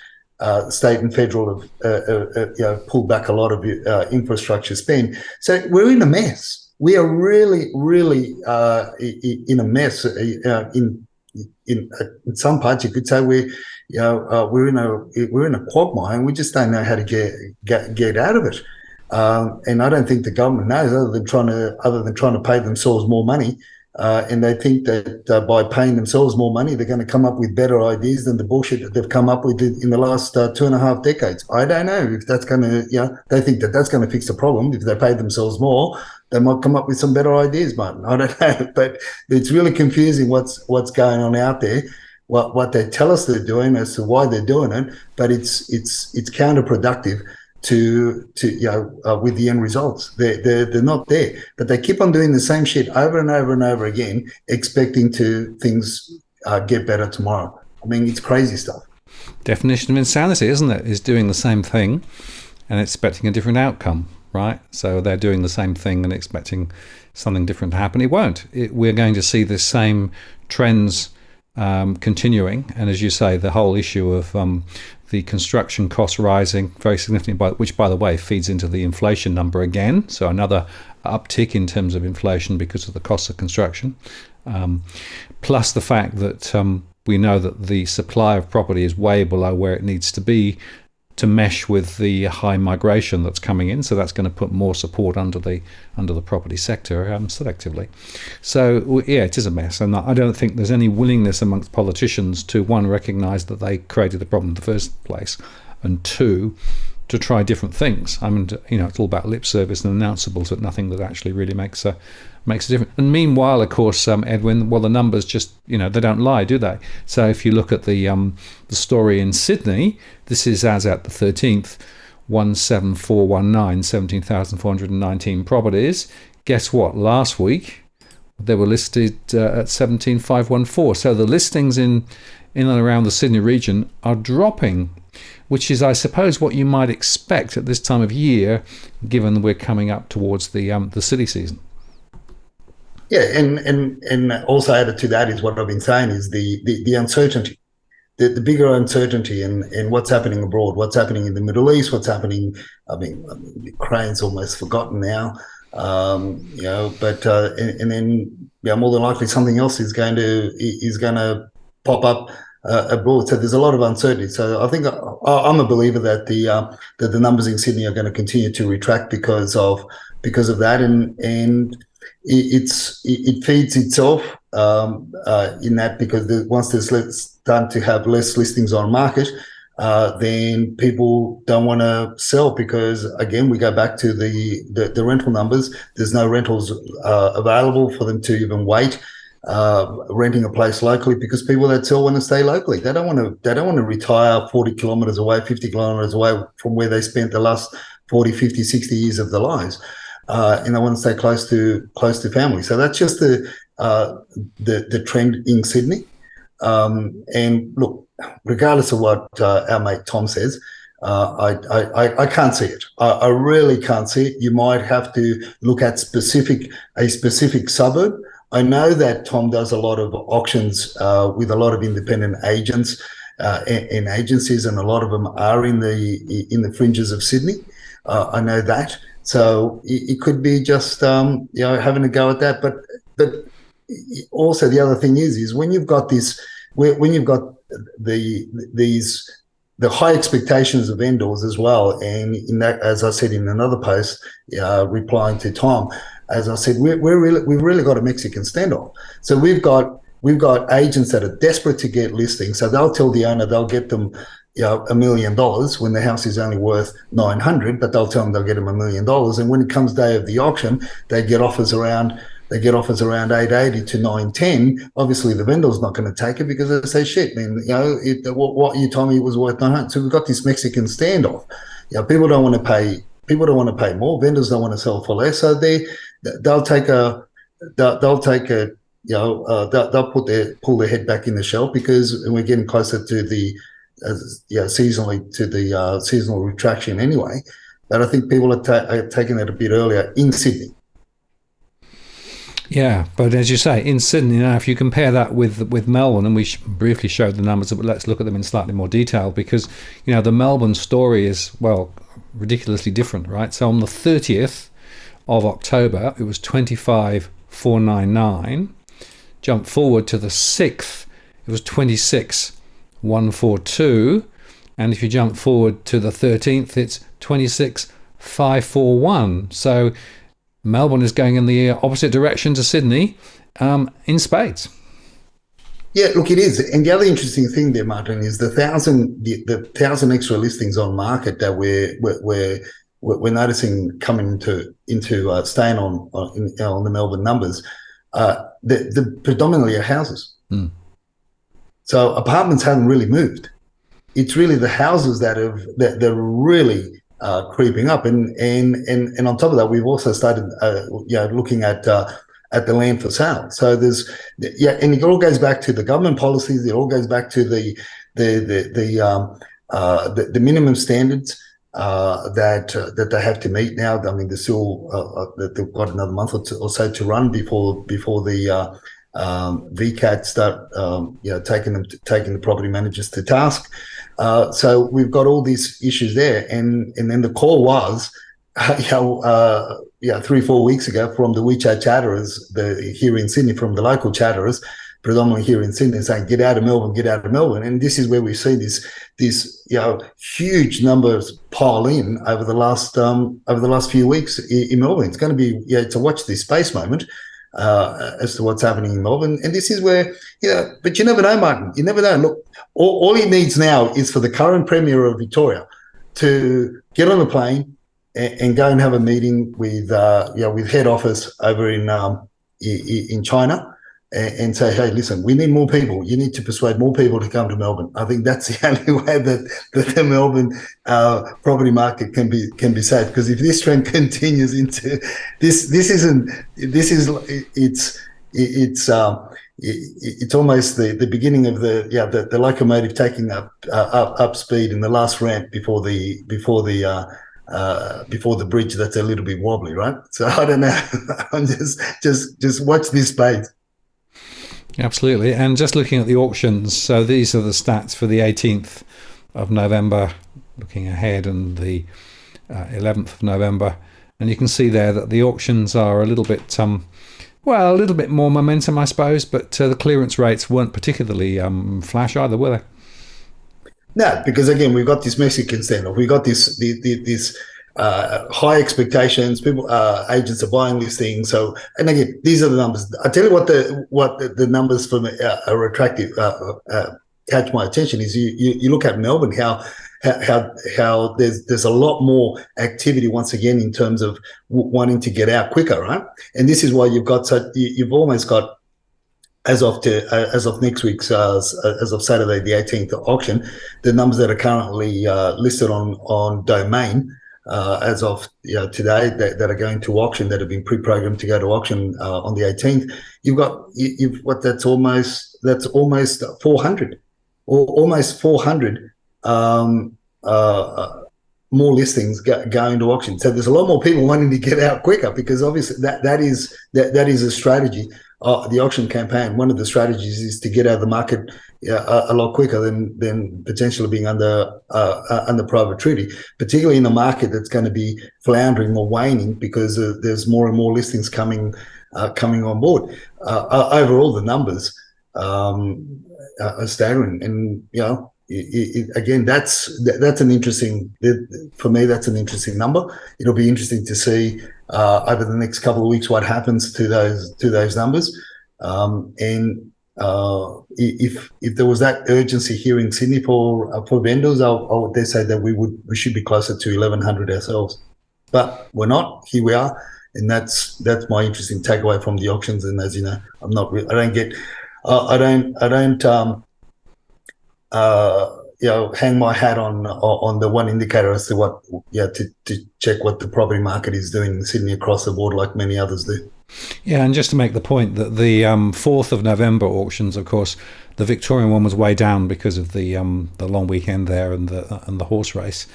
state and federal have pulled back a lot of infrastructure spend. So we're in a mess. We are really, really in a mess. In some parts, you could say we're in a quagmire, and we just don't know how to get out of it. And I don't think the government knows, other than trying to pay themselves more money. And they think that by paying themselves more money, they're going to come up with better ideas than the bullshit that they've come up with in the last 2.5 decades. I don't know if that's going to, they think that that's going to fix the problem. If they pay themselves more, they might come up with some better ideas, Martin. I don't know, but it's really confusing what's going on out there. what they tell us they're doing as to why they're doing it, but it's counterproductive to with the end results. They're not there, but they keep on doing the same shit over and over and over again, expecting things get better tomorrow. I mean, it's crazy stuff. Definition of insanity, isn't it? Is doing the same thing and expecting a different outcome, right? So they're doing the same thing and expecting something different to happen. It won't. We're going to see the same trends continuing, and as you say, the whole issue of the construction costs rising very significantly, which, by the way, feeds into the inflation number again. So another uptick in terms of inflation because of the cost of construction, plus the fact that we know that the supply of property is way below where it needs to be to mesh with the high migration that's coming in. So that's going to put more support under the property sector selectively. So yeah, it is a mess, and I don't think there's any willingness amongst politicians to, one, recognise that they created the problem in the first place, and two, to try different things. I mean, it's all about lip service and announceables, but nothing that actually really makes a difference. And meanwhile, of course, Edwin, well, the numbers just, they don't lie, do they? So if you look at the story in Sydney, this is as at the 13th, 17419, 17,419 properties. Guess what? Last week, they were listed at 17,514. So the listings in and around the Sydney region are dropping, which is, I suppose, what you might expect at this time of year, given we're coming up towards the silly season. Yeah, and also added to that is what I've been saying is the uncertainty, the bigger uncertainty in what's happening abroad, what's happening in the Middle East, what's happening. I mean Ukraine's almost forgotten now, but and then more than likely something else is going to pop up abroad. So there's a lot of uncertainty. So I think I'm a believer that the numbers in Sydney are going to continue to retract because of that, and it feeds itself in that, because once there's starting to have less listings on market, then people don't want to sell, because again we go back to the rental numbers. There's no rentals available for them to even wait renting a place locally, because people that sell want to stay locally. They don't want to retire 40 kilometers away, 50 kilometers away from where they spent the last 40, 50, 60 years of their lives. And I want to stay close to family. So that's just the trend in Sydney. And look, regardless of what our mate Tom says, I can't see it. I really can't see it. You might have to look at a specific suburb. I know that Tom does a lot of auctions with a lot of independent agents and agencies, and a lot of them are in the fringes of Sydney. I know that. So it could be just having a go at that, but also the other thing is when you've got when you've got the high expectations of vendors as well, and in that, as I said in another post, replying to Tom, as I said, we've really got a Mexican standoff. So we've got agents that are desperate to get listings, so they'll tell the owner they'll get them $1 million when the house is only worth 900, but they'll tell them they'll get them $1 million. And when it comes day of the auction, they get offers around 880 to 910. Obviously, the vendor's not going to take it, because they say, "Shit, man, what you told me was worth 900." So we've got this Mexican standoff. People don't want to pay. People don't want to pay more. Vendors don't want to sell for less. So they'll pull their head back in the shell, because we're getting closer to the seasonal retraction anyway. But I think people are taking it a bit earlier in Sydney. Yeah, but as you say, in Sydney now, if you compare that with Melbourne, and we briefly showed the numbers, but let's look at them in slightly more detail, because the Melbourne story is, well, ridiculously different, right? So on the 30th of October, it was 25,499. Jump forward to the 6th, it was 26,142, and if you jump forward to the 13th, it's 26,541. So Melbourne is going in the opposite direction to Sydney in spades. Yeah, look, it is. And the other interesting thing there, Martin, is the 1,000 extra listings on market that we're noticing coming into staying on the Melbourne numbers. The predominantly are houses. So apartments haven't really moved. It's really the houses that are really creeping up, and on top of that, we've also started looking at the land for sale. So and it all goes back to the government policies. It all goes back to the minimum standards that they have to meet now. I mean, they're still they've got another month or so to run before the VCAT start taking the property managers to task. So we've got all these issues there, and then the call was 3-4 weeks ago from the WeChat chatterers here in Sydney, from the local chatterers, predominantly here in Sydney, saying get out of Melbourne. And this is where we see this huge numbers pile in over the last few weeks in Melbourne. It's going to be it's a watch this space moment as to what's happening in Melbourne. And this is where but you never know, Martin. You never know. Look, all he needs now is for the current Premier of Victoria to get on a plane and go and have a meeting with head office over in China, and say, hey, listen, we need more people. You need to persuade more people to come to Melbourne. I think that's the only way that the Melbourne property market can be saved. Because if this trend continues into it's almost the beginning of the locomotive taking up speed in the last ramp before the bridge that's a little bit wobbly, right? So I don't know. I'm just watch this space. Absolutely. And just looking at the auctions, so these are the stats for the 18th of November, looking ahead, and the 11th of November. And you can see there that the auctions are a little bit more momentum, I suppose, but the clearance rates weren't particularly flash either, were they? No, because again, we've got this Mexican standoff. We've got this high expectations. People, agents are buying these things. So, and again, these are the numbers. I tell you what the numbers for me are attractive. Catch my attention is you look at Melbourne, how there's a lot more activity once again in terms of wanting to get out quicker, right? And this is why you've almost got, as of next week's as of Saturday the 18th auction, the numbers that are currently listed on Domain as of today that are going to auction, that have been pre-programmed to go to auction on the 18th. That's almost 400 or almost 400 more listings going to auction. So there's a lot more people wanting to get out quicker, because obviously that is a strategy. The auction campaign, one of the strategies is to get out of the market a lot quicker than potentially being under private treaty, particularly in a market that's going to be floundering or waning because there's more and more listings coming on board. Overall, the numbers are staggering, and again, that's an interesting. For me, that's an interesting number. It'll be interesting to see over the next couple of weeks what happens to those numbers, and if there was that urgency here in Sydney for vendors, I would dare say that we should be closer to 1,100 ourselves, but we're not. Here we are, and that's my interesting takeaway from the auctions. And as you know, hang my hat on the one indicator as to to check what the property market is doing in Sydney across the board, like many others do. Yeah, and just to make the point that the 4th of November auctions, of course, the Victorian one was way down because of the long weekend there and the horse race.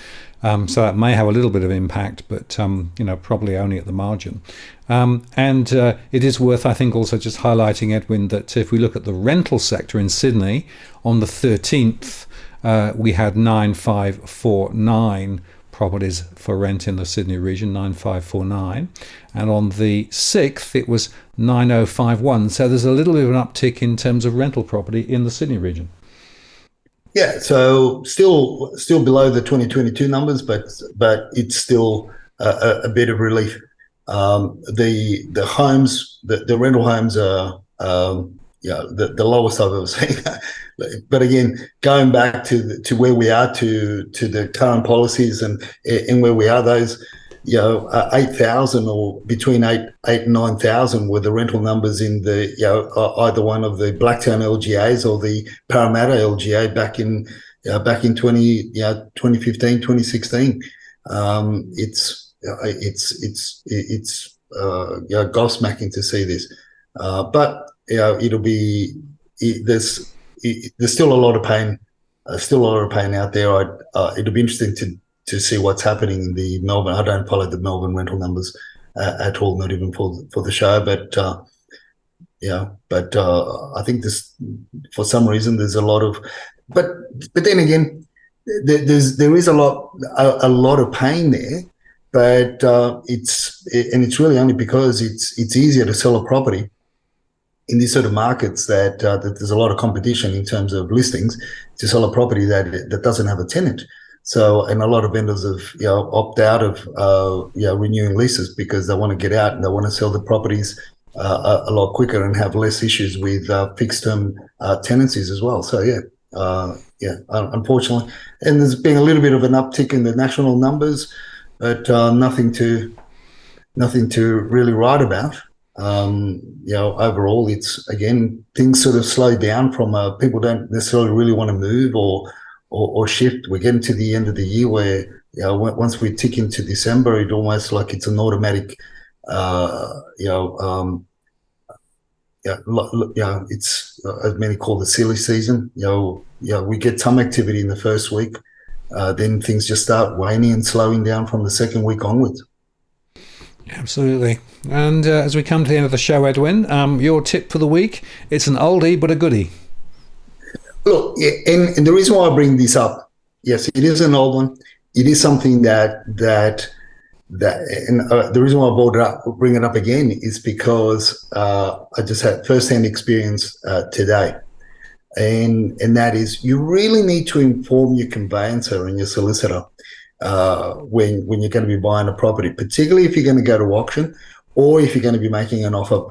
So that may have a little bit of impact, but probably only at the margin. And it is worth, I think, also just highlighting, Edwin, that if we look at the rental sector in Sydney, on the 13th, we had 9,549 properties for rent in the Sydney region, 9,549. And on the 6th, it was 9,051. So there's a little bit of an uptick in terms of rental property in the Sydney region. Yeah, so still below the 2022 numbers, but it's still a bit of relief. The homes, the rental homes are the lowest I've ever seen. But again, going back to where we are, to the current policies and where we are, those 8,000 or between 8 and 9,000 were the rental numbers in the, either one of the Blacktown LGAs or the Parramatta LGA back in 2015, 2016. It's gobsmacking to see this, but there's still a lot of pain, out there. It'll be interesting to see what's happening in the Melbourne. I don't follow the Melbourne rental numbers at all, not even for the show. But I think this, for some reason, there's a lot of. But then again, there is a lot of pain there. But it's really only because it's easier to sell a property in these sort of markets that there's a lot of competition in terms of listings to sell a property that doesn't have a tenant. So, and a lot of vendors have opt out of renewing leases because they want to get out and they want to sell the properties a lot quicker and have less issues with fixed term tenancies as well. So unfortunately, and there's been a little bit of an uptick in the national numbers, but nothing to really write about. Overall, it's, again, things sort of slow down from people don't necessarily really want to move or shift. We're getting to the end of the year where once we tick into December, it almost like it's an automatic it's as many call the silly season. We get some activity in the first week, then things just start waning and slowing down from the second week onwards. Absolutely. And as we come to the end of the show, Edwin, your tip for the week, it's an oldie but a goodie. Look, and the reason why I bring this up, yes, it is an old one. It is something that the reason why I bring it up again is because I just had first-hand experience today. And that is, you really need to inform your conveyancer and your solicitor when you're going to be buying a property, particularly if you're going to go to auction or if you're going to be making an offer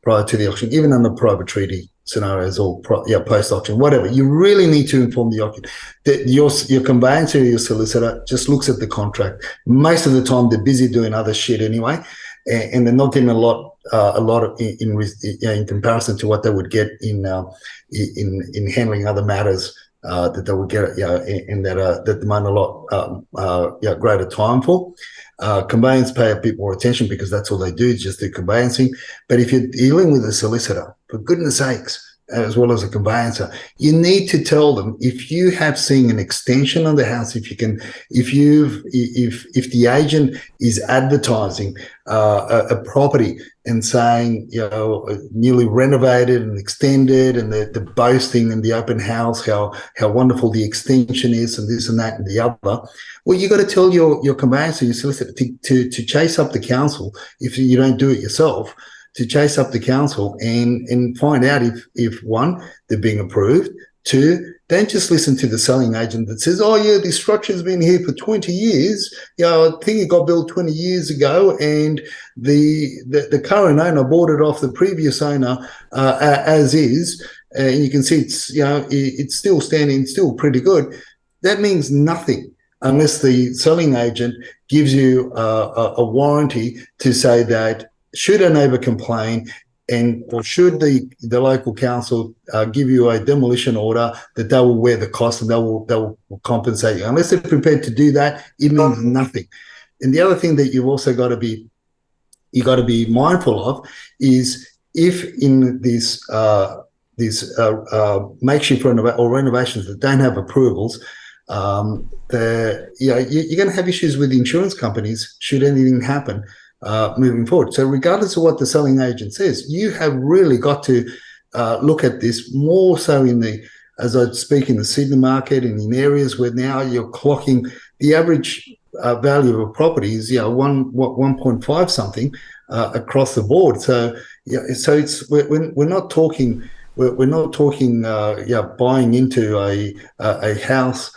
prior to the auction, even under private treaty scenarios or post-auction, whatever. You really need to inform the occupant that your conveyancer or your solicitor just looks at the contract. Most of the time, they're busy doing other shit anyway, and they're not getting a lot in comparison to what they would get in handling other matters that they would get, and that demand a lot greater time for. Conveyance pay a bit more attention because that's all they do, just do conveyancing. But if you're dealing with a solicitor, for goodness sakes, as well as a conveyancer, you need to tell them if you have seen an extension on the house, if the agent is advertising a property and saying, newly renovated and extended, and they're boasting in the open house how wonderful the extension is and this and that and the other. Well, you got to tell your conveyancer, your solicitor, to chase up the council if you don't do it yourself, to chase up the council and find out if one, they're being approved. Two, don't just listen to the selling agent that says, oh yeah, this structure's been here for 20 years. I think it got built 20 years ago and the current owner bought it off the previous owner as is. And you can see it's still standing, still pretty good. That means nothing unless the selling agent gives you a warranty to say that should a neighbour complain or should the local council give you a demolition order, that they will wear the cost and they will compensate you. Unless they're prepared to do that, it means nothing. And the other thing that you've also got to be mindful of is if in these makeshift renovations that don't have approvals, you're going to have issues with insurance companies should anything happen moving forward. So regardless of what the selling agent says, you have really got to look at this more so as I speak, in the Sydney market and in areas where now you're clocking the average value of a property is 1.5 something across the board. So so it's we're not talking buying into a house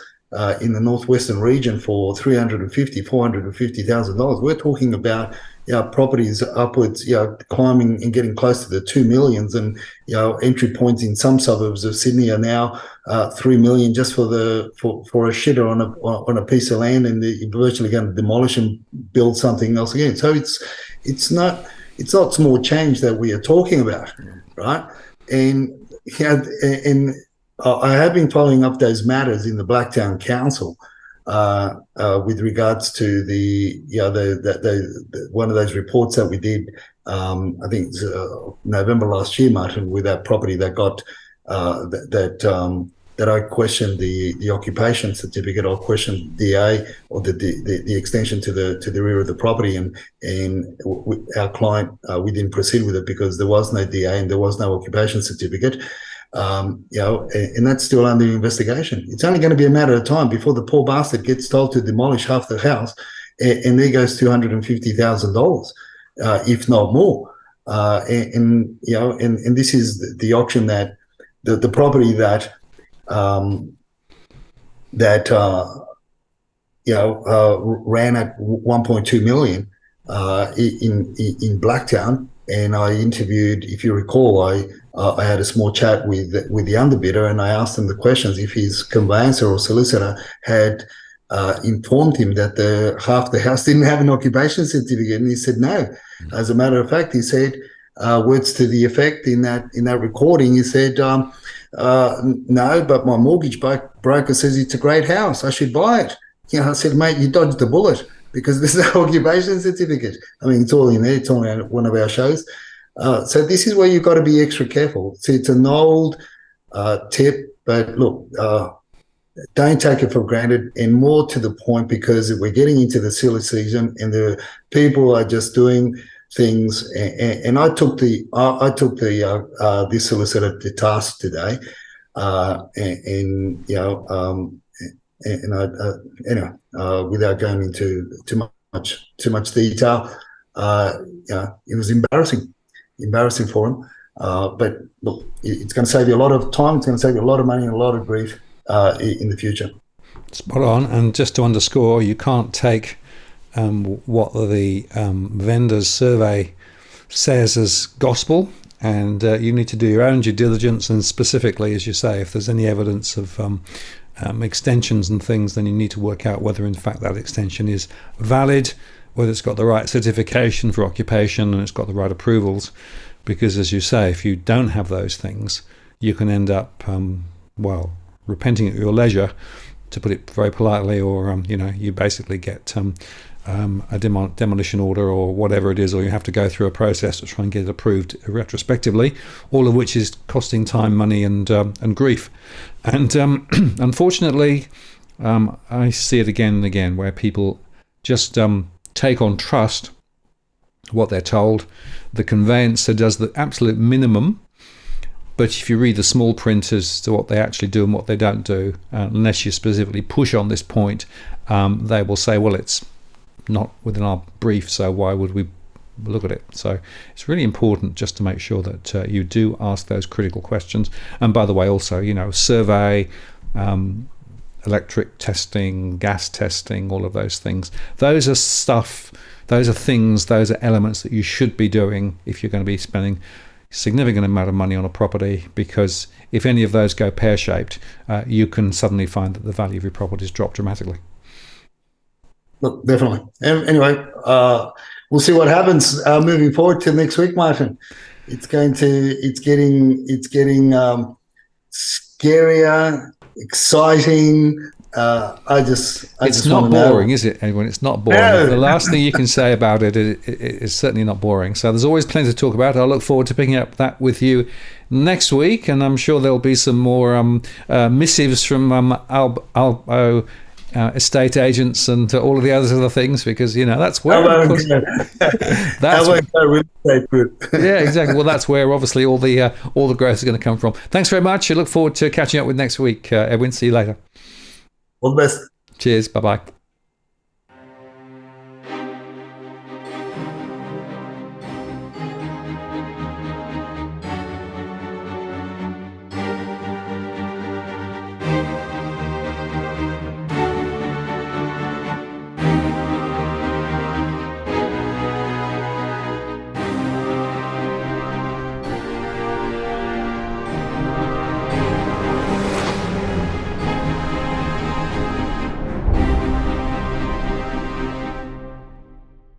in the northwestern region for $350,000, $450,000. We're talking about properties upwards, climbing and getting close to the 2 millions, and entry points in some suburbs of Sydney are now 3 million just for a shitter on a piece of land, and you're virtually going to demolish and build something else again. So it's not small change that we are talking about, right? And and I have been following up those matters in the Blacktown Council. With regards to the one of those reports that we did, I think it was, November last year, Martin, with that property that got that I questioned the occupation certificate, or questioned DA, or the extension to the rear of the property, and our client, we didn't proceed with it because there was no DA and there was no occupation certificate. And that's still under investigation. It's only going to be a matter of time before the poor bastard gets told to demolish half the house, and there goes $250,000, if not more. And this is the auction that the property that ran at 1.2 million in Blacktown. And I interviewed, if you recall, I had a small chat with the underbidder, and I asked him the questions if his conveyancer or solicitor had informed him that half the house didn't have an occupation certificate, and he said no. As a matter of fact, he said words to the effect in that recording. He said, "No, but my mortgage broker says it's a great house. I should buy it." I said, "Mate, you dodged the bullet, because there's no occupation certificate." I mean, it's all in there. It's on one of our shows. So this is where you've got to be extra careful. See, it's an old tip, but look, don't take it for granted. And more to the point, because we're getting into the silly season, and the people are just doing things. And I took this solicitor to task today, without going into too much detail, it was embarrassing for him. But look, it's going to save you a lot of time. It's going to save you a lot of money and a lot of grief in the future. Spot on. And just to underscore, you can't take what the vendor's survey says as gospel, and you need to do your own due diligence. And specifically, as you say, if there's any evidence of extensions and things, then you need to work out whether in fact that extension is valid, whether it's got the right certification for occupation and it's got the right approvals. Because as you say, if you don't have those things, you can end up repenting at your leisure, to put it very politely, or you basically get a demolition order or whatever it is, or you have to go through a process to try and get it approved retrospectively, all of which is costing time, money, and grief. And unfortunately, I see it again and again, where people just take on trust what they're told. The conveyancer does the absolute minimum, but if you read the small print as to what they actually do and what they don't do, unless you specifically push on this point, they will say, well, it's not within our brief, so why would we look at it? So it's really important just to make sure that you do ask those critical questions. And by the way, also, survey, electric testing, gas testing, all of those things. Those are elements that you should be doing if you're going to be spending a significant amount of money on a property, because if any of those go pear-shaped, you can suddenly find that the value of your property has dropped dramatically. Look, definitely. Anyway, we'll see what happens moving forward to next week, Martin. It's getting scarier, exciting. It's not boring, is it, Edwin? It's not boring. No. The last thing you can say about it is certainly not boring. So there's always plenty to talk about. I look forward to picking up that with you next week, and I'm sure there'll be some more missives from Albo estate agents and all of the other things, because that's where yeah, exactly. Well, that's where obviously all the growth is going to come from. Thanks very much. I look forward to catching up with next week, Edwin. See you later. All the best. Cheers. Bye-bye.